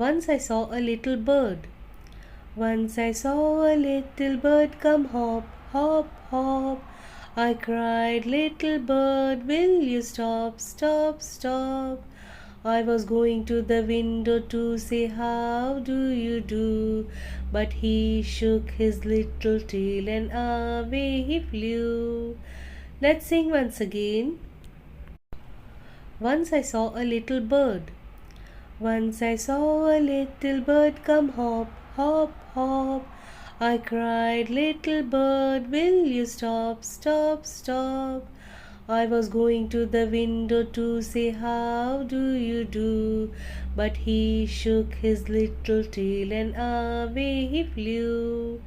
Once I saw a little bird. Once I saw a little bird come hop, hop, hop. I cried, little bird, will you stop, stop, stop? I was going to the window to say, how do you do? But he shook his little tail and away he flew. Let's sing once again. Once I saw a little bird. Once I saw a little bird come hop, hop, hop. I cried, little bird, will you stop, stop, stop? I was going to the window to say, how do you do? But he shook his little tail and away he flew.